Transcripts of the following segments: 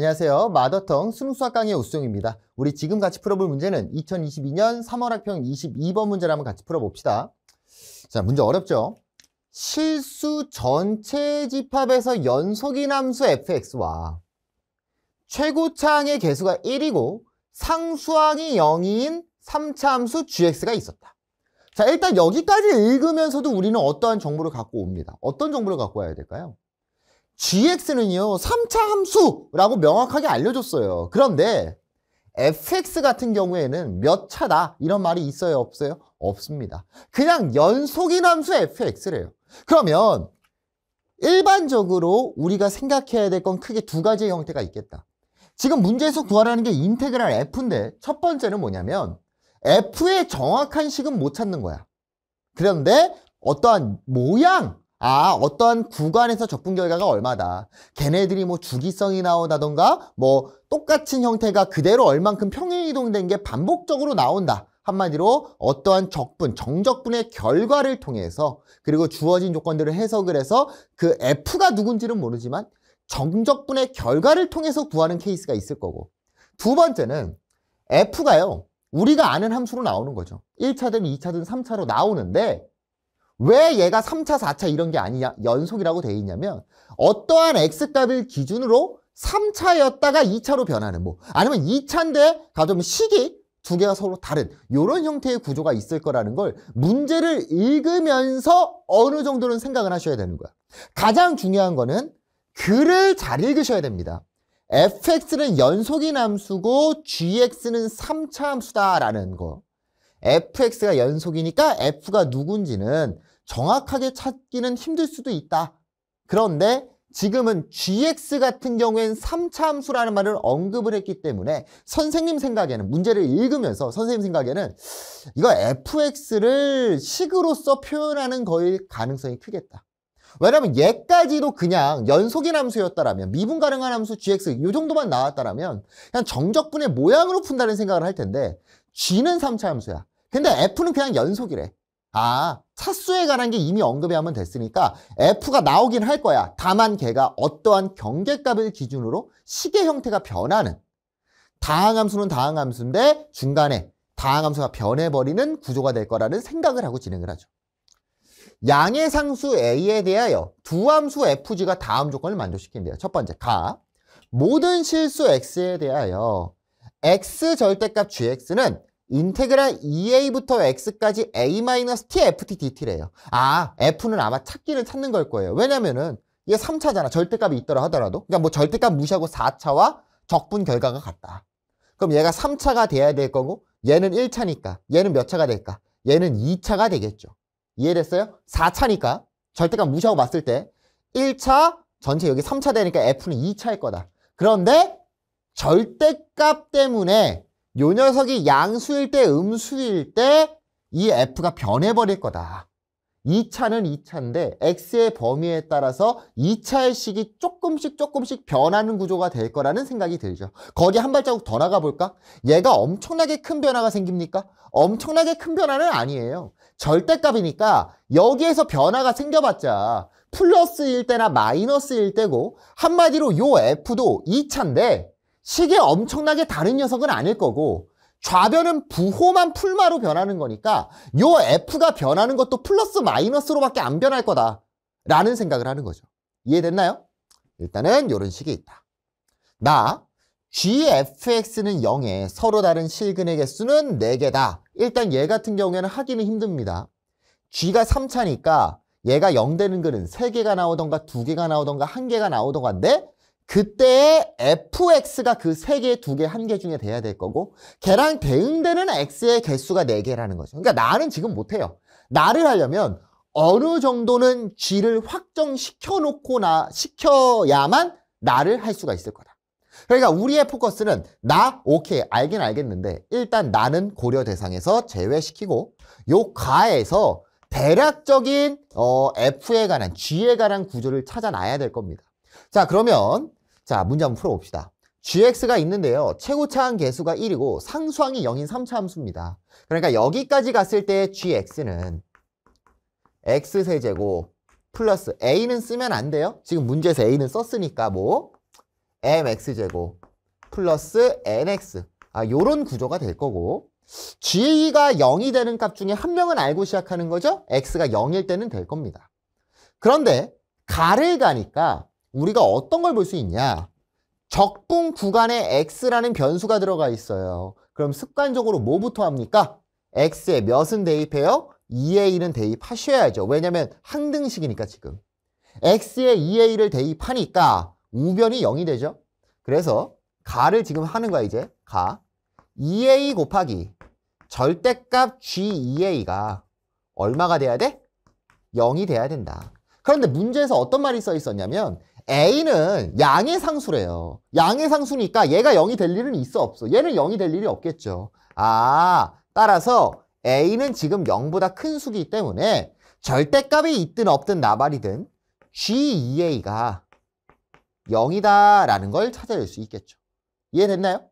안녕하세요. 마더텅 수능수학 강의 우수정입니다. 우리 지금 같이 풀어볼 문제는 2022년 3월 학평 22번 문제를 한번 같이 풀어봅시다. 자, 문제 어렵죠? 실수 전체 집합에서 연속인 함수 fx와 최고차항의 개수가 1이고 상수항이 0인 3차 함수 gx가 있었다. 자, 일단 여기까지 읽으면서도 우리는 어떠한 정보를 갖고 옵니다. 어떤 정보를 갖고 와야 될까요? gx는요 3차 함수라고 명확하게 알려줬어요. 그런데 fx 같은 경우에는 몇 차다 이런 말이 있어요 없어요? 없습니다. 그냥 연속인 함수 fx래요. 그러면 일반적으로 우리가 생각해야 될 건 크게 두 가지의 형태가 있겠다. 지금 문제에서 구하라는 게 인테그랄 f인데 첫 번째는 뭐냐면 f의 정확한 식은 못 찾는 거야. 그런데 어떠한 모양, 어떠한 구간에서 적분 결과가 얼마다. 걔네들이 뭐 주기성이 나오다던가 뭐 똑같은 형태가 그대로 얼만큼 평행이동된 게 반복적으로 나온다. 한마디로 어떠한 적분, 정적분의 결과를 통해서 그리고 주어진 조건들을 해석을 해서 그 F가 누군지는 모르지만 정적분의 결과를 통해서 구하는 케이스가 있을 거고, 두 번째는 F가요 우리가 아는 함수로 나오는 거죠. 1차든 2차든 3차로 나오는데 왜 얘가 3차, 4차 이런 게 아니냐, 연속이라고 돼 있냐면 어떠한 x값을 기준으로 3차였다가 2차로 변하는 아니면 2차인데 가져오면 식이 두 개가 서로 다른 이런 형태의 구조가 있을 거라는 걸 문제를 읽으면서 어느 정도는 생각을 하셔야 되는 거야. 가장 중요한 거는 글을 잘 읽으셔야 됩니다. fx는 연속인 함수고 gx는 3차 함수다라는 거. fx가 연속이니까 f가 누군지는 정확하게 찾기는 힘들 수도 있다. 그런데 지금은 gx 같은 경우엔 3차 함수라는 말을 언급을 했기 때문에 선생님 생각에는, 문제를 읽으면서 선생님 생각에는 이거 fx를 식으로서 표현하는 거일 가능성이 크겠다. 왜냐면 얘까지도 그냥 연속인 함수였다라면, 미분 가능한 함수 gx 이 정도만 나왔다라면 그냥 정적분의 모양으로 푼다는 생각을 할 텐데 g는 3차 함수야. 근데 f는 그냥 연속이래. 차수에 관한 게 이미 언급이 하면 됐으니까 f가 나오긴 할 거야. 다만 걔가 어떠한 경계값을 기준으로 식의 형태가 변하는, 다항함수는 다항함수인데 중간에 다항함수가 변해버리는 구조가 될 거라는 생각을 하고 진행을 하죠. 양의 상수 a에 대하여 두 함수 fg가 다음 조건을 만족시킨대요. 첫 번째, 모든 실수 x에 대하여 x 절대값 gx는 인테그랄 2a부터 x까지 a-t ft dt래요. f는 아마 찾기를 찾는 걸 거예요. 왜냐면은 이게 3차잖아. 절대값이 있더라 하더라도. 그러니까 뭐 절대값 무시하고 4차와 적분 결과가 같다. 그럼 얘가 3차가 돼야 될 거고 얘는 1차니까 얘는 몇 차가 될까? 얘는 2차가 되겠죠. 이해됐어요? 4차니까 절대값 무시하고 봤을 때 1차 전체 여기 3차 되니까 f는 2차일 거다. 그런데 절대값 때문에 요 녀석이 양수일 때 음수일 때 이 f가 변해버릴 거다. 2차는 2차인데 x의 범위에 따라서 2차의 식이 조금씩 변하는 구조가 될 거라는 생각이 들죠. 거기 한 발자국 더 나가 볼까? 얘가 엄청나게 큰 변화가 생깁니까? 엄청나게 큰 변화는 아니에요. 절대값이니까 여기에서 변화가 생겨봤자 플러스일 때나 마이너스일 때고, 한마디로 요 f도 2차인데 식이 엄청나게 다른 녀석은 아닐 거고, 좌변은 부호만 풀마로 변하는 거니까 요 f가 변하는 것도 플러스 마이너스로밖에 안 변할 거다 라는 생각을 하는 거죠. 이해됐나요? 일단은 요런 식이 있다. gfx는 0에 서로 다른 실근의 개수는 4개다. 일단 얘 같은 경우에는 하기는 힘듭니다. g가 3차니까 얘가 0 되는 글은 3개가 나오던가 2개가 나오던가 1개가 나오던가인데 그때의 fx가 그 3개, 2개, 1개 중에 돼야 될 거고, 걔랑 대응되는 x의 개수가 4개라는 거죠. 그러니까 나는 지금 못해요. 나를 하려면 어느 정도는 g를 시켜야만 나를 할 수가 있을 거다. 그러니까 우리의 포커스는 오케이, 알긴 알겠는데 일단 나는 고려 대상에서 제외시키고 요 가에서 대략적인 f에 관한, g에 관한 구조를 찾아놔야 될 겁니다. 자, 그러면 문제 한번 풀어봅시다. gx가 있는데요. 최고차항 개수가 1이고 상수항이 0인 3차 함수입니다. 그러니까 여기까지 갔을 때 gx는 x세제곱 플러스 a는 쓰면 안 돼요. 지금 문제에서 a는 썼으니까 mx제곱 플러스 nx. 요런 구조가 될 거고, g가 0이 되는 값 중에 한 명은 알고 시작하는 거죠? x가 0일 때는 될 겁니다. 그런데 가를 가니까 우리가 어떤 걸 볼 수 있냐? 적분 구간에 x라는 변수가 들어가 있어요. 그럼 습관적으로 뭐부터 합니까? x에 몇은 대입해요? 2a는 대입하셔야죠. 왜냐면 항등식이니까 지금. x에 2a를 대입하니까 우변이 0이 되죠. 그래서 가를 지금 하는 거야 이제. 가 2a 곱하기 절대값 g2a가 얼마가 돼야 돼? 0이 돼야 된다. 그런데 문제에서 어떤 말이 써 있었냐면 a는 양의 상수래요. 양의 상수니까 얘가 0이 될 일은 있어 없어? 얘는 0이 될 일이 없겠죠. 따라서 a는 지금 0보다 큰 수기 때문에 절대값이 있든 없든 나발이든 g2a가 0이다라는 걸 찾아낼 수 있겠죠. 이해됐나요?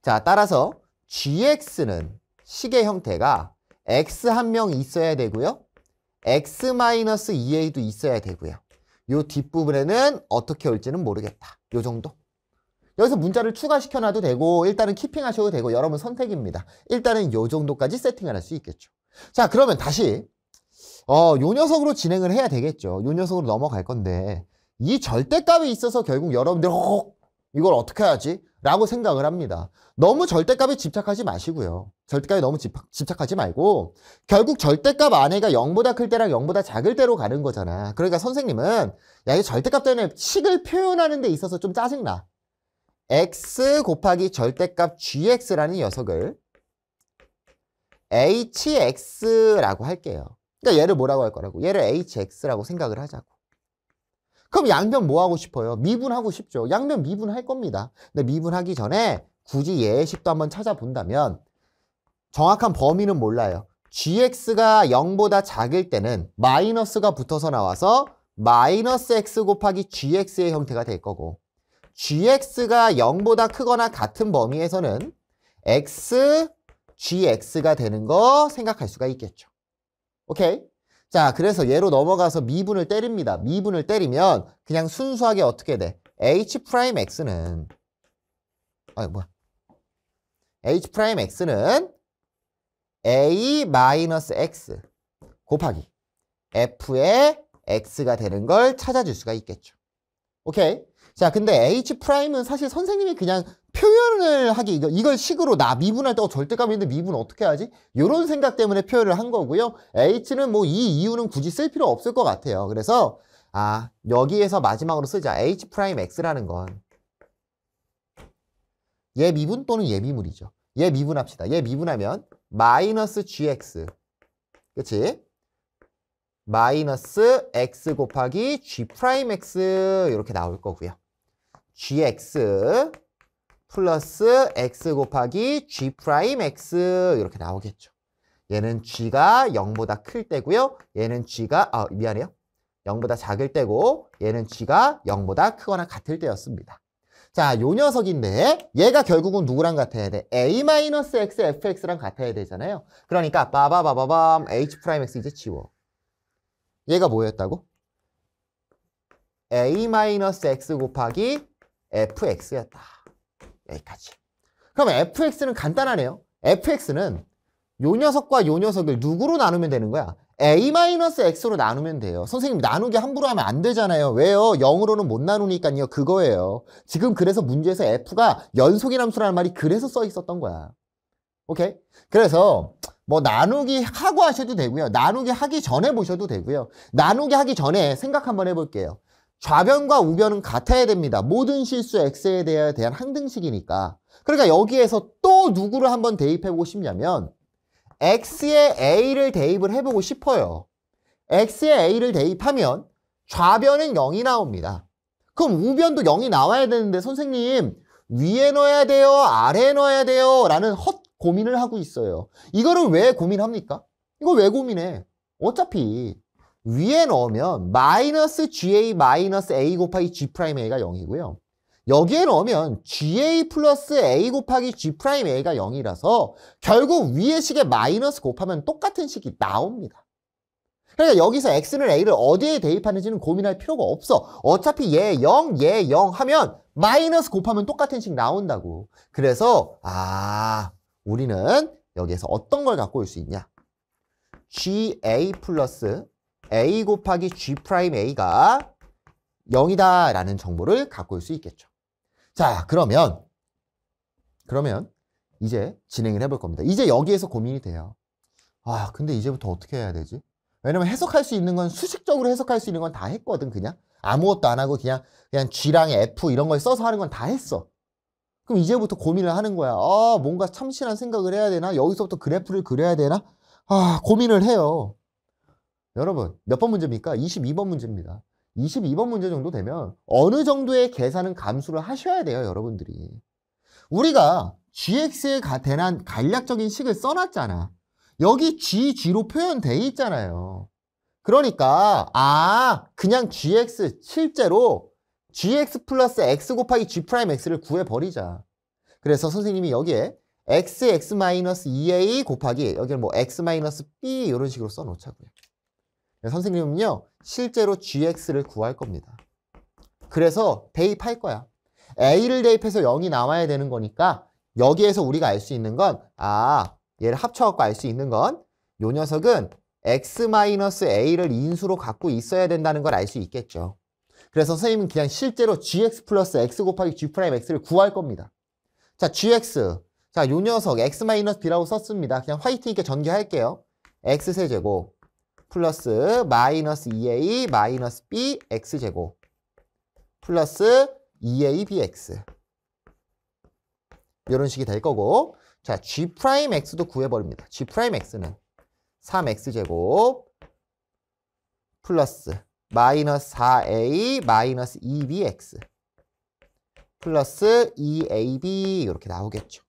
자, 따라서 gx는 식의 형태가 x 한 명 있어야 되고요. x-2a도 있어야 되고요. 요 뒷부분에는 어떻게 올지는 모르겠다. 요 정도. 여기서 문자를 추가시켜놔도 되고 일단은 키핑하셔도 되고 여러분 선택입니다. 일단은 요 정도까지 세팅을 할 수 있겠죠. 자, 그러면 다시 요 녀석으로 진행을 해야 되겠죠. 요 녀석으로 넘어갈 건데 이 절대값에 있어서 결국 여러분들 이걸 어떻게 하지? 라고 생각을 합니다. 너무 절대값에 집착하지 마시고요. 절대값에 너무 집착하지 말고 결국 절대값 안에가 0보다 클 때랑 0보다 작을 때로 가는 거잖아. 그러니까 선생님은 야, 이 절대값 때문에 식을 표현하는 데 있어서 좀 짜증나. x 곱하기 절대값 gx라는 녀석을 hx라고 할게요. 그러니까 얘를 뭐라고 할 거라고? 얘를 hx라고 생각을 하자고. 그럼 양변 뭐 하고 싶어요? 미분하고 싶죠. 양변 미분할 겁니다. 근데 미분하기 전에 굳이 예식도 한번 찾아본다면 정확한 범위는 몰라요. gx가 0보다 작을 때는 마이너스가 붙어서 나와서 마이너스 x 곱하기 gx의 형태가 될 거고 gx가 0보다 크거나 같은 범위에서는 x, gx가 되는 거 생각할 수가 있겠죠. 오케이? 자, 그래서 얘로 넘어가서 미분을 때립니다. 미분을 때리면 그냥 순수하게 어떻게 돼? h'x는 h'x는 a-x 곱하기 f의 x가 되는 걸 찾아줄 수가 있겠죠. 오케이? 자, 근데 h'은 사실 선생님이 그냥 표현을 하기, 이걸 식으로 나 미분할 때 절대값이 있는데 미분 어떻게 하지? 이런 생각 때문에 표현을 한 거고요. h는 뭐 이 이유는 굳이 쓸 필요 없을 것 같아요. 그래서 여기에서 마지막으로 쓰자. h'x라는 건 얘 미분 또는 얘 미분이죠. 얘 미분합시다. 얘 미분하면 마이너스 gx, 그치? 마이너스 x 곱하기 g'x 이렇게 나올 거고요. gx 플러스 x 곱하기 g'x 이렇게 나오겠죠. 얘는 g가 0보다 클 때고요. 얘는 g가 0보다 작을 때고 얘는 g가 0보다 크거나 같을 때였습니다. 자, 요 녀석인데 얘가 결국은 누구랑 같아야 돼? a-x fx랑 같아야 되잖아요. 그러니까 빠바바바밤 h'x 이제 지워. 얘가 뭐였다고? a-x 곱하기 fx였다. 여기까지. 그럼 fx는 간단하네요. fx는 요 녀석과 요 녀석을 누구로 나누면 되는 거야? a-x로 나누면 돼요. 선생님 나누기 함부로 하면 안 되잖아요. 왜요? 0으로는 못 나누니까요. 그거예요. 지금 그래서 문제에서 f가 연속의 함수라는 말이 그래서 써 있었던 거야. 오케이? 그래서 뭐 나누기 하고 하셔도 되고요. 나누기 하기 전에 보셔도 되고요. 나누기 하기 전에 생각 한번 해볼게요. 좌변과 우변은 같아야 됩니다. 모든 실수 x에 대한 항등식이니까. 그러니까 여기에서 또 누구를 한번 대입해보고 싶냐면 x에 a를 대입을 해보고 싶어요. x에 a를 대입하면 좌변은 0이 나옵니다. 그럼 우변도 0이 나와야 되는데 선생님 위에 넣어야 돼요? 아래에 넣어야 돼요? 라는 헛 고민을 하고 있어요. 이거를 왜 고민합니까? 이걸 왜 고민해? 어차피 위에 넣으면 마이너스 ga 마이너스 a 곱하기 g'a가 0이고요. 여기에 넣으면 ga 플러스 a 곱하기 g'a가 0이라서 결국 위의 식에 마이너스 곱하면 똑같은 식이 나옵니다. 그러니까 여기서 x는 a를 어디에 대입하는지는 고민할 필요가 없어. 어차피 얘 0, 얘 0 하면 마이너스 곱하면 똑같은 식 나온다고. 그래서 우리는 여기에서 어떤 걸 갖고 올 수 있냐? GA 플러스 A 곱하기 G'A가 0이다 라는 정보를 갖고 올 수 있겠죠. 자, 그러면 이제 진행을 해볼 겁니다. 이제 여기에서 고민이 돼요. 근데 이제부터 어떻게 해야 되지? 왜냐면 해석할 수 있는 건 수식적으로 해석할 수 있는 건 다 했거든. 그냥 아무것도 안 하고 그냥 G랑 F 이런 걸 써서 하는 건 다 했어. 그럼 이제부터 고민을 하는 거야. 뭔가 참신한 생각을 해야 되나? 여기서부터 그래프를 그려야 되나? 고민을 해요. 여러분, 몇 번 문제입니까? 22번 문제입니다. 22번 문제 정도 되면 어느 정도의 계산은 감수를 하셔야 돼요, 여러분들이. 우리가 gx에 대한 간략적인 식을 써놨잖아. 여기 g로 표현돼 있잖아요. 그러니까 그냥 gx 실제로 gx 플러스 x 곱하기 g'x를 구해버리자. 그래서 선생님이 여기에 x 마이너스 2a 곱하기 여기를 뭐 x 마이너스 b 이런 식으로 써놓자고요. 선생님은요 실제로 gx를 구할 겁니다. 그래서 대입할 거야. a를 대입해서 0이 나와야 되는 거니까 여기에서 우리가 알 수 있는 건 얘를 합쳐갖고 알 수 있는 건 요 녀석은 x-a를 인수로 갖고 있어야 된다는 걸 알 수 있겠죠. 그래서 선생님은 그냥 실제로 gx 플러스 x 곱하기 g'x를 구할 겁니다. 자, gx. 자, 요 녀석 x-b라고 썼습니다. 그냥 화이트니까 전개할게요. x세제곱 플러스 마이너스 2a 마이너스 b x제곱 플러스 2a bx 이런 식이 될 거고, 자, g'x도 구해버립니다. g'x는 3x제곱 플러스 마이너스 4a 마이너스 2bx 플러스 2ab 이렇게 나오겠죠.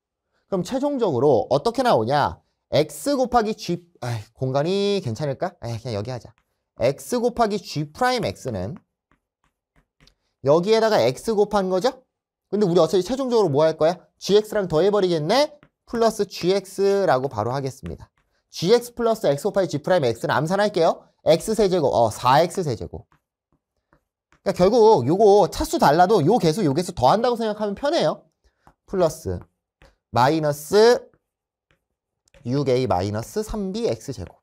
그럼 최종적으로 어떻게 나오냐? x 곱하기 g, 공간이 괜찮을까? 그냥 여기 하자. x 곱하기 g'x는 여기에다가 x 곱한 거죠? 근데 우리 어차피 최종적으로 뭐 할 거야? gx랑 더해버리겠네? 플러스 gx라고 바로 하겠습니다. gx 플러스 x 곱하기 g'x는 암산할게요. x세제곱, 4x세제곱. 그러니까 결국 요거 차수 달라도 요 개수 더한다고 생각하면 편해요. 플러스 마이너스 6a 마이너스 3b x제곱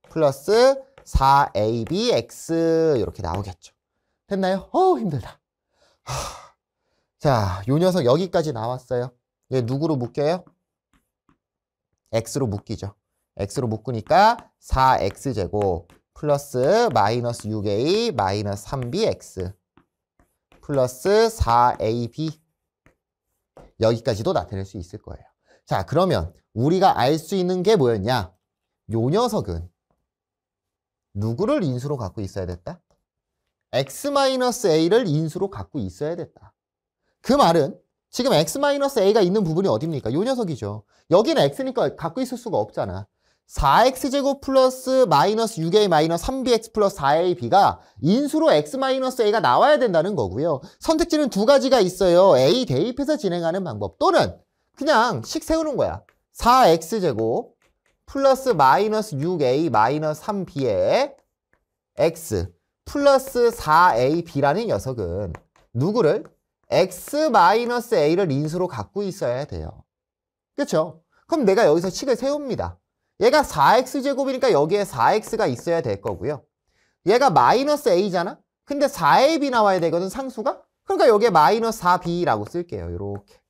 플러스 4ab x 이렇게 나오겠죠. 됐나요? 힘들다. 자, 요 녀석 여기까지 나왔어요. 얘 누구로 묶여요? x로 묶이죠. x로 묶으니까 4x제곱 플러스 마이너스 6a 마이너스 3bx 플러스 4ab 여기까지도 나타낼 수 있을 거예요. 자, 그러면 우리가 알 수 있는 게 뭐였냐? 요 녀석은 누구를 인수로 갖고 있어야 됐다? x-a를 인수로 갖고 있어야 됐다. 그 말은 지금 x-a가 있는 부분이 어딥니까? 요 녀석이죠. 여기는 x니까 갖고 있을 수가 없잖아. 4x제곱 플러스 마이너스 6a 마이너스 3bx 플러스 4ab가 인수로 x-a가 나와야 된다는 거고요. 선택지는 두 가지가 있어요. a 대입해서 진행하는 방법 또는 그냥 식 세우는 거야. 4x제곱 플러스 마이너스 6a 마이너스 3b의 x 플러스 4ab라는 녀석은 누구를? x-a를 인수로 갖고 있어야 돼요. 그렇죠? 그럼 내가 여기서 식을 세웁니다. 얘가 4x제곱이니까 여기에 4x가 있어야 될 거고요. 얘가 마이너스 a잖아? 근데 4ab 나와야 되거든, 상수가? 그러니까 여기에 마이너스 4b라고 쓸게요. 이렇게.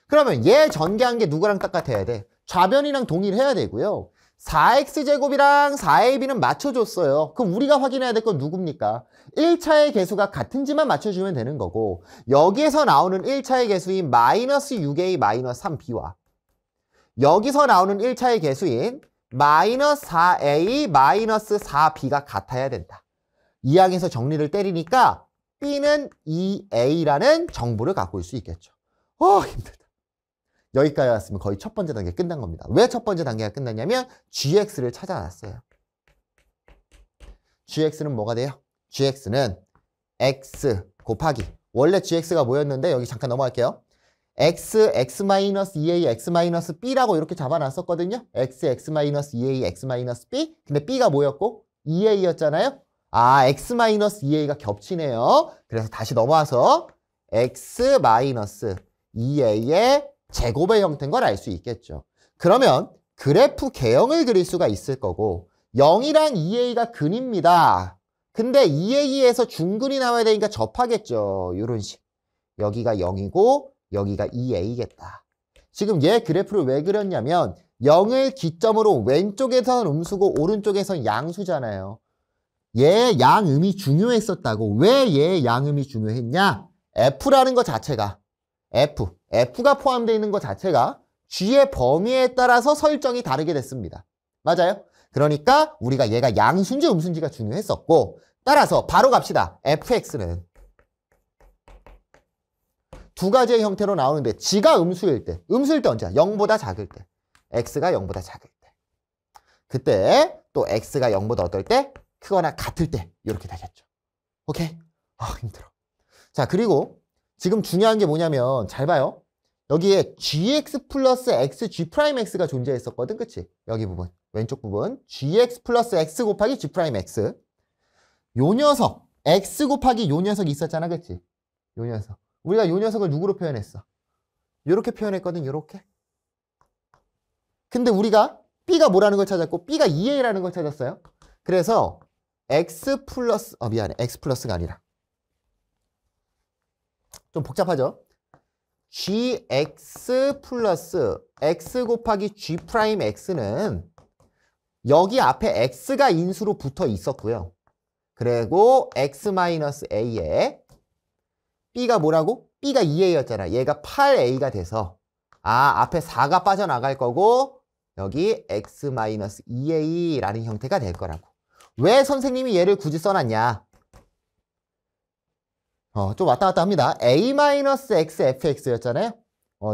그러면 얘 전개한 게 누구랑 똑같아야 돼? 좌변이랑 동일해야 되고요. 4x제곱이랑 4ab는 맞춰줬어요. 그럼 우리가 확인해야 될 건 누굽니까? 1차의 개수가 같은지만 맞춰주면 되는 거고, 여기에서 나오는 1차의 개수인 마이너스 6a 마이너스 3b와 여기서 나오는 1차의 개수인 마이너스 4a 마이너스 4b가 같아야 된다. 이 항에서 정리를 때리니까 b는 2a라는 정보를 갖고 올 수 있겠죠. 힘들다. 여기까지 왔으면 거의 첫 번째 단계 끝난 겁니다. 왜 첫 번째 단계가 끝났냐면 gx를 찾아놨어요. gx는 뭐가 돼요? gx는 x 곱하기 원래 gx가 뭐였는데 여기 잠깐 넘어갈게요. x-2a, x-b라고 이렇게 잡아놨었거든요. x-2a, x-b. 근데 b가 뭐였고? 2a였잖아요. x-2a가 겹치네요. 그래서 다시 넘어와서 x 마이너스 2a의 제곱의 형태인 걸 알 수 있겠죠. 그러면 그래프 개형을 그릴 수가 있을 거고 0이랑 2a가 근입니다. 근데 2a에서 중근이 나와야 되니까 접하겠죠. 이런 식. 여기가 0이고 여기가 2a겠다. 지금 얘 그래프를 왜 그렸냐면 0을 기점으로 왼쪽에선 음수고 오른쪽에선 양수잖아요. 얘 양음이 중요했었다고. 왜 얘 양음이 중요했냐? F라는 것 자체가 F가 포함되어 있는 것 자체가 G의 범위에 따라서 설정이 다르게 됐습니다. 맞아요? 그러니까 우리가 얘가 양수인지 음수인지가 중요했었고 따라서 바로 갑시다. fx는 두 가지의 형태로 나오는데 G가 음수일 때 언제야? 0보다 작을 때. x가 0보다 작을 때. 그때 또 x가 0보다 어떨 때? 크거나 같을 때 이렇게 되겠죠. 오케이? 힘들어. 자, 그리고 지금 중요한 게 뭐냐면 잘 봐요. 여기에 gx 플러스 xg 프라임 x가 존재했었거든. 그치? 여기 부분. 왼쪽 부분. gx 플러스 x 곱하기 g 프라임 x. 요 녀석. x 곱하기 요 녀석이 있었잖아. 그치? 요 녀석. 우리가 요 녀석을 누구로 표현했어? 요렇게 표현했거든. 요렇게. 근데 우리가 b가 뭐라는 걸 찾았고 b가 2a라는 걸 찾았어요. 그래서 x 플러스 미안해. x 플러스가 아니라 좀 복잡하죠? gx 플러스 x 곱하기 g 프라임 x는 여기 앞에 x가 인수로 붙어 있었고요. 그리고 x 마이너스 a에 b가 뭐라고? b가 2a였잖아. 얘가 8a가 돼서 앞에 4가 빠져나갈 거고 여기 x 마이너스 2a라는 형태가 될 거라고. 왜 선생님이 얘를 굳이 써놨냐? 좀 왔다 갔다 합니다. a-x fx였잖아요.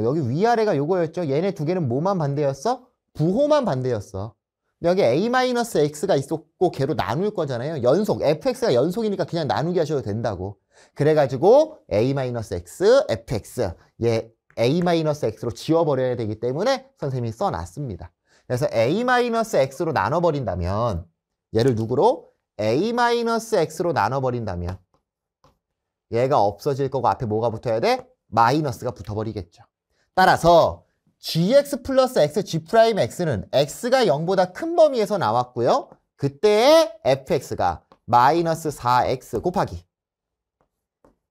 여기 위아래가 요거였죠. 얘네 두 개는 뭐만 반대였어? 부호만 반대였어. 여기 a-x가 있었고 걔로 나눌 거잖아요. 연속, fx가 연속이니까 그냥 나누기 하셔도 된다고. 그래가지고 a-x, fx 얘 a-x로 지워버려야 되기 때문에 선생님이 써놨습니다. 그래서 a-x로 나눠버린다면 얘를 누구로? a-x로 나눠버린다면 얘가 없어질 거고 앞에 뭐가 붙어야 돼? 마이너스가 붙어버리겠죠. 따라서 gx 플러스 x, g 프라임 x는 x가 0보다 큰 범위에서 나왔고요. 그때의 fx가 마이너스 4x 곱하기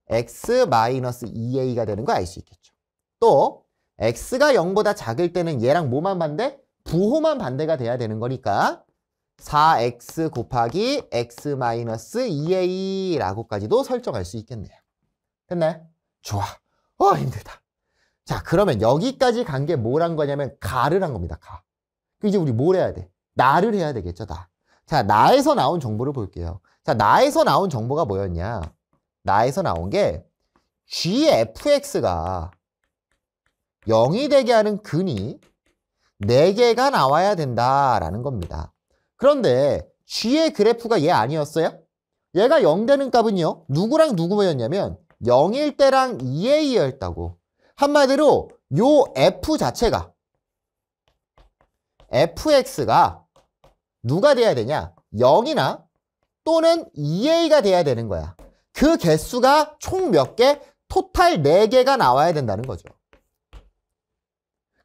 x 마이너스 2a가 되는 거 알 수 있겠죠. 또 x가 0보다 작을 때는 얘랑 뭐만 반대? 부호만 반대가 돼야 되는 거니까 4x 곱하기 x 마이너스 2a라고까지도 설정할 수 있겠네요. 됐나요? 좋아. 힘들다. 자, 그러면 여기까지 간 게 뭘 한 거냐면 가를 한 겁니다. 가. 이제 우리 뭘 해야 돼? 나를 해야 되겠죠, 나. 자, 나에서 나온 정보를 볼게요. 자, 나에서 나온 정보가 뭐였냐? 나에서 나온 게 gfx가 0이 되게 하는 근이 4개가 나와야 된다라는 겁니다. 그런데 g의 그래프가 얘 아니었어요? 얘가 0 되는 값은요. 누구랑 누구였냐면 0일 때랑 2a였다고. 한마디로 요 f 자체가 fx가 누가 돼야 되냐? 0이나 또는 2a가 돼야 되는 거야. 그 개수가 총 몇 개? 토탈 4개가 나와야 된다는 거죠.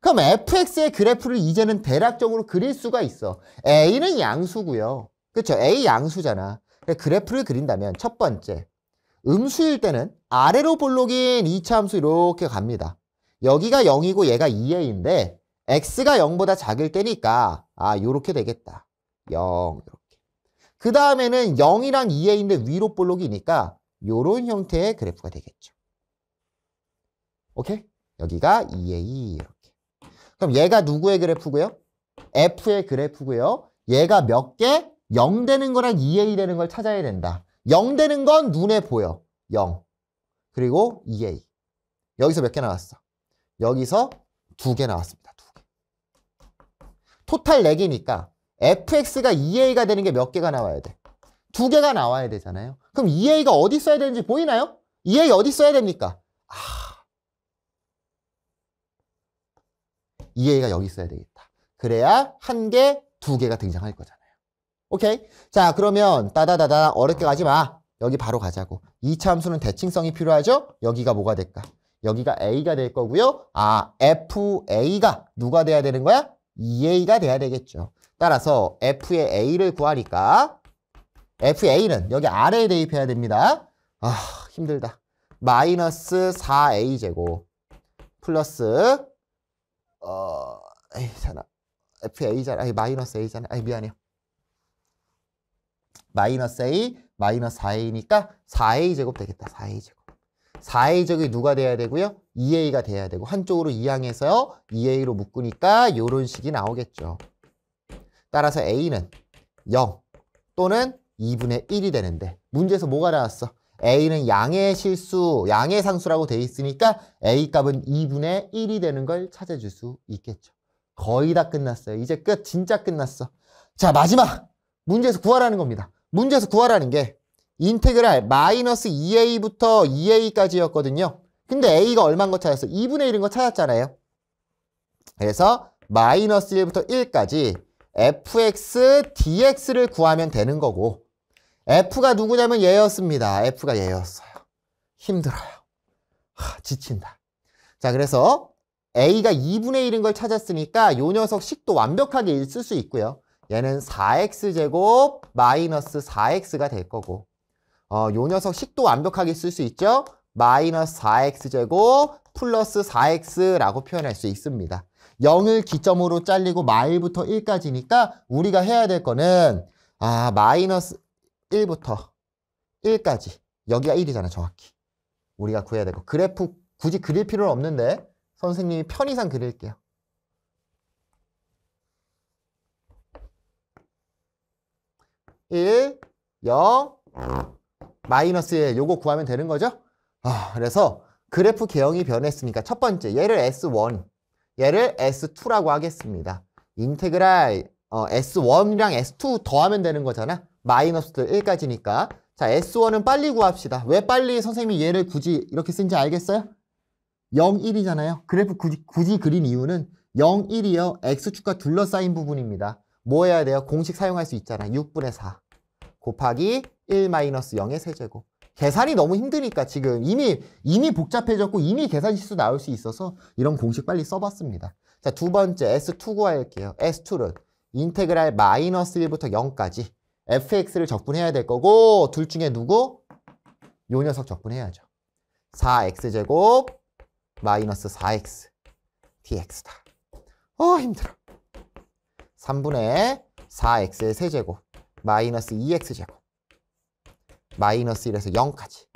그럼 fx의 그래프를 이제는 대략적으로 그릴 수가 있어. a는 양수고요. 그렇죠? a 양수잖아. 그래프를 그린다면 첫 번째, 음수일 때는 아래로 볼록인 2차 함수 이렇게 갑니다. 여기가 0이고 얘가 2a인데 x가 0보다 작을 때니까 요렇게 되겠다. 0 이렇게. 그 다음에는 0이랑 2a인데 위로 볼록이니까 요런 형태의 그래프가 되겠죠. 오케이? 여기가 2a 이렇게. 그럼 얘가 누구의 그래프고요? f의 그래프고요. 얘가 몇 개? 0 되는 거랑 2a 되는 걸 찾아야 된다. 0 되는 건 눈에 보여. 0. 그리고 2a. 여기서 몇 개 나왔어? 여기서 2개 나왔습니다. 2개. 토탈 4개니까 fx가 2a가 되는 게 몇 개가 나와야 돼? 2개가 나와야 되잖아요. 그럼 2a가 어디 써야 되는지 보이나요? 2a 어디 써야 됩니까? 2a가 여기 있어야 되겠다. 그래야 1개, 2개가 등장할 거잖아요. 오케이? 자, 그러면 따다다다 어렵게 가지 마. 여기 바로 가자고. 2차 함수는 대칭성이 필요하죠? 여기가 뭐가 될까? 여기가 A가 될 거고요. 아, FA가 누가 돼야 되는 거야? 2A가 돼야 되겠죠. 따라서 F의 A를 구하니까 FA는 여기 아래에 대입해야 됩니다. 아, 힘들다. 마이너스 4A제곱 플러스 A잖아. FA잖아. 마이너스 A잖아. 미안해요. 마이너스 A, 마이너스 4A니까 4A제곱 되겠다. 4A제곱. 4A제곱이 누가 돼야 되고요? 2A가 돼야 되고 한쪽으로 이항해서요. 2A로 묶으니까 이런 식이 나오겠죠. 따라서 A는 0 또는 2분의 1이 되는데 문제에서 뭐가 나왔어? A는 양의 실수, 양의 상수라고 돼 있으니까 A 값은 2분의 1이 되는 걸 찾아줄 수 있겠죠. 거의 다 끝났어요. 이제 끝. 진짜 끝났어. 자, 마지막 문제에서 구하라는 겁니다. 문제에서 구하라는 게 인테그랄 마이너스 2A부터 2A까지였거든요. 근데 A가 얼마인 거 찾았어? 2분의 1인 거 찾았잖아요. 그래서 마이너스 1부터 1까지 fx dx를 구하면 되는 거고 f가 누구냐면 얘였습니다. f가 얘였어요. 힘들어요. 지친다. 자, 그래서 A가 2분의 1인 걸 찾았으니까 요 녀석 식도 완벽하게 쓸 수 있고요. 얘는 4x제곱 마이너스 4x가 될 거고 요 녀석 식도 완벽하게 쓸 수 있죠. 마이너스 4x제곱 플러스 4x라고 표현할 수 있습니다. 0을 기점으로 잘리고 마일부터 1까지니까 우리가 해야 될 거는 마이너스 1부터 1까지 여기가 1이잖아 정확히. 우리가 구해야 되고 그래프 굳이 그릴 필요는 없는데 선생님이 편의상 그릴게요. 1, 0, 마이너스 1 요거 구하면 되는 거죠? 그래서 그래프 개형이 변했으니까 첫 번째 얘를 S1 얘를 S2라고 하겠습니다. 인테그랄 S1이랑 S2 더하면 되는 거잖아. 마이너스 1까지니까. 자, S1은 빨리 구합시다. 왜 빨리 선생님이 얘를 굳이 이렇게 쓴지 알겠어요? 0, 1이잖아요. 그래프 굳이 그린 이유는 0, 1이요. X축과 둘러싸인 부분입니다. 뭐 해야 돼요? 공식 사용할 수 있잖아. 6분의 4 곱하기 1 마이너스 0의 세제곱. 계산이 너무 힘드니까 지금 이미 복잡해졌고 이미 계산 실수 나올 수 있어서 이런 공식 빨리 써봤습니다. 자, 두 번째 S2 구할게요. S2는 인테그랄 마이너스 1부터 0까지 fx를 적분해야 될 거고 둘 중에 누구? 요 녀석 적분해야죠. 4x제곱 마이너스 4x dx다. 힘들어. 3분의 4x의 세제곱 마이너스 2x제곱 마이너스 1에서 0까지.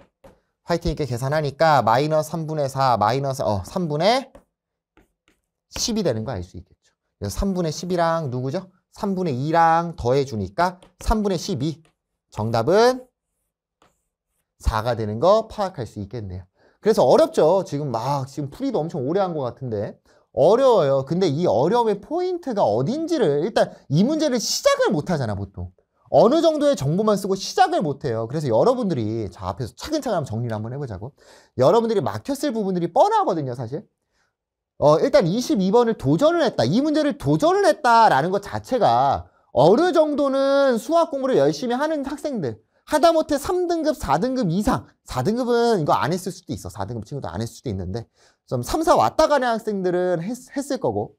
화이팅 있게 계산하니까 마이너스 3분의 4 마이너스 3분의 10이 되는 거 알 수 있겠죠. 그래서 3분의 10이랑 누구죠? 3분의 2랑 더해주니까 3분의 12. 정답은 4가 되는 거 파악할 수 있겠네요. 그래서 어렵죠. 지금 풀이도 엄청 오래 한 것 같은데 어려워요. 근데 이 어려움의 포인트가 어딘지를 일단 이 문제를 시작을 못 하잖아 보통. 어느 정도의 정보만 쓰고 시작을 못해요. 그래서 여러분들이 자 앞에서 차근차근 한번 정리를 한번 해보자고. 여러분들이 막혔을 부분들이 뻔하거든요 사실. 일단 22번을 도전을 했다. 이 문제를 도전을 했다라는 것 자체가 어느 정도는 수학 공부를 열심히 하는 학생들 하다못해 3등급, 4등급 이상 4등급은 이거 안 했을 수도 있어. 4등급 친구도 안 했을 수도 있는데 좀 3, 4 왔다 가는 학생들은 했을 거고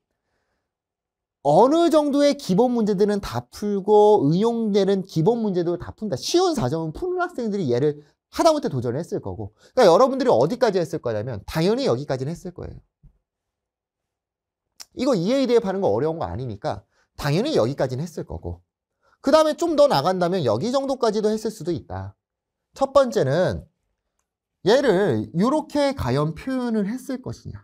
어느 정도의 기본 문제들은 다 풀고 응용되는 기본 문제도 다 푼다. 쉬운 4점은 푸는 학생들이 얘를 하다못해 도전을 했을 거고 그러니까 여러분들이 어디까지 했을 거냐면 당연히 여기까지는 했을 거예요. 이거 EA 대입하는 거 어려운 거 아니니까 당연히 여기까지는 했을 거고 그 다음에 좀 더 나간다면 여기 정도까지도 했을 수도 있다. 첫 번째는 얘를 이렇게 과연 표현을 했을 것이냐.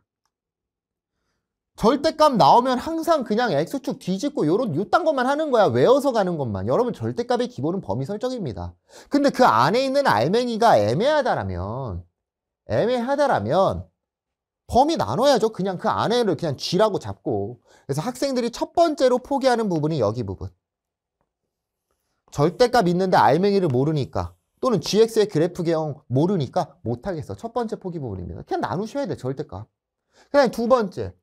절대값 나오면 항상 그냥 X축 뒤집고 요딴 것만 하는 거야. 외워서 가는 것만. 여러분 절대값의 기본은 범위 설정입니다. 근데 그 안에 있는 알맹이가 애매하다라면 범위 나눠야죠. 그냥 그 안에를 그냥 G라고 잡고. 그래서 학생들이 첫 번째로 포기하는 부분이 여기 부분. 절대값 있는데 알맹이를 모르니까 또는 GX의 그래프 개형 모르니까 못하겠어. 첫 번째 포기 부분입니다. 그냥 나누셔야 돼. 절대값. 그다음에 두 번째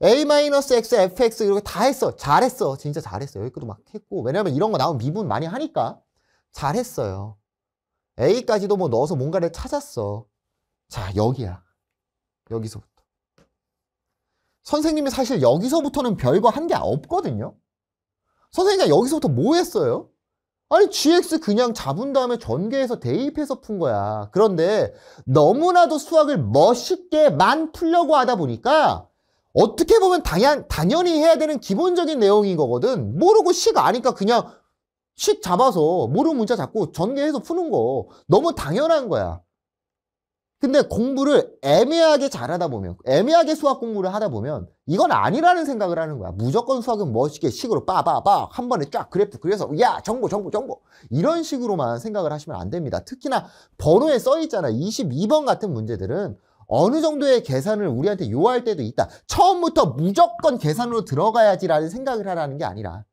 A-X, fx 이렇게 다 했어. 잘했어. 진짜 잘했어. 여기까지 막 했고 왜냐면 이런 거 나오면 미분 많이 하니까 잘했어요. A까지도 뭐 넣어서 뭔가를 찾았어. 자, 여기야. 여기서부터. 선생님이 사실 여기서부터는 별거 한 게 없거든요. 선생님이 여기서부터 뭐 했어요? 아니 GX 그냥 잡은 다음에 전개해서 대입해서 푼 거야. 그런데 너무나도 수학을 멋있게만 풀려고 하다 보니까 어떻게 보면 당연히 해야 되는 기본적인 내용인 거거든. 모르고 식 아니까 그냥 식 잡아서 모르는 문자 잡고 전개해서 푸는 거 너무 당연한 거야. 근데 공부를 애매하게 잘하다 보면, 애매하게 수학 공부를 하다 보면 이건 아니라는 생각을 하는 거야. 무조건 수학은 멋있게 식으로 빠바바 한 번에 쫙 그래프 그래서 야 정보 이런 식으로만 생각을 하시면 안 됩니다. 특히나 번호에 써 있잖아. 22번 같은 문제들은 어느 정도의 계산을 우리한테 요할 때도 있다. 처음부터 무조건 계산으로 들어가야지라는 생각을 하라는 게 아니라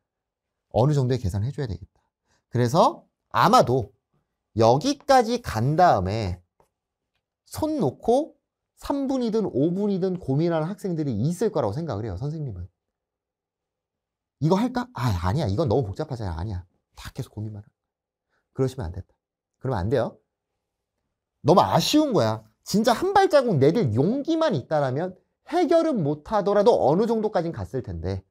어느 정도의 계산을 해줘야 되겠다. 그래서 아마도 여기까지 간 다음에 손 놓고 3분이든 5분이든 고민하는 학생들이 있을 거라고 생각을 해요. 선생님은. 이거 할까? 아니야. 이건 너무 복잡하잖아. 아니야. 다 계속 고민만 해. 그러시면 안 된다. 그러면 안 돼요. 너무 아쉬운 거야. 진짜 한 발자국 내딜 용기만 있다라면 해결은 못하더라도 어느 정도까지는 갔을 텐데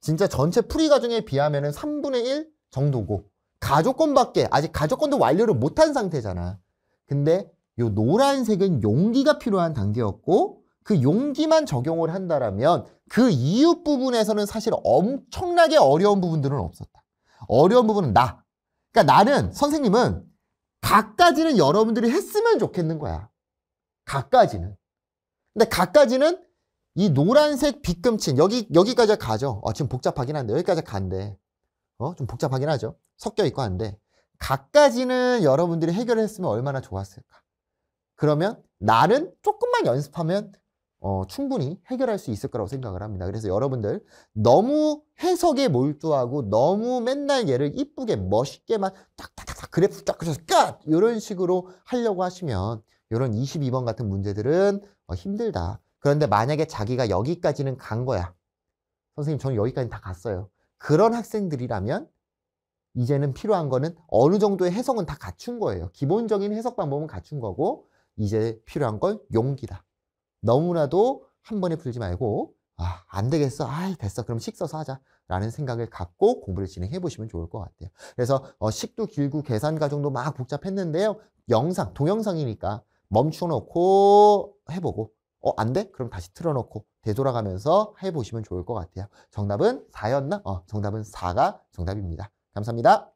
진짜 전체 풀이 과정에 비하면 3분의 1 정도고 가조건밖에 아직 가조건도 완료를 못한 상태잖아. 근데 요 노란색은 용기가 필요한 단계였고 그 용기만 적용을 한다라면 그 이웃 부분에서는 사실 엄청나게 어려운 부분들은 없었다. 어려운 부분은 그러니까 나는 선생님은 각가지는 여러분들이 했으면 좋겠는 거야. 각가지는. 근데 각가지는 이 노란색 빗금친 여기까지 가죠. 지금 복잡하긴 한데 여기까지 간대. 좀 복잡하긴 하죠. 섞여 있고 한데 각가지는 여러분들이 해결했으면 얼마나 좋았을까. 그러면 나는 조금만 연습하면 충분히 해결할 수 있을 거라고 생각을 합니다. 그래서 여러분들 너무 해석에 몰두하고 너무 맨날 얘를 이쁘게 멋있게만 딱딱딱 그래프 쫙 그려서 끝! 이런 식으로 하려고 하시면 이런 22번 같은 문제들은 힘들다. 그런데 만약에 자기가 여기까지는 간 거야. 선생님 저는 여기까지 다 갔어요. 그런 학생들이라면 이제는 필요한 거는 어느 정도의 해석은 다 갖춘 거예요. 기본적인 해석 방법은 갖춘 거고 이제 필요한 건 용기다. 너무나도 한 번에 풀지 말고 안 되겠어. 됐어. 그럼 식 써서 하자. 라는 생각을 갖고 공부를 진행해 보시면 좋을 것 같아요. 그래서 식도 길고 계산 과정도 막 복잡했는데요. 동영상이니까 멈춰놓고 해보고 안 돼? 그럼 다시 틀어놓고 되돌아가면서 해보시면 좋을 것 같아요. 정답은 4였나? 정답은 4가 정답입니다. 감사합니다.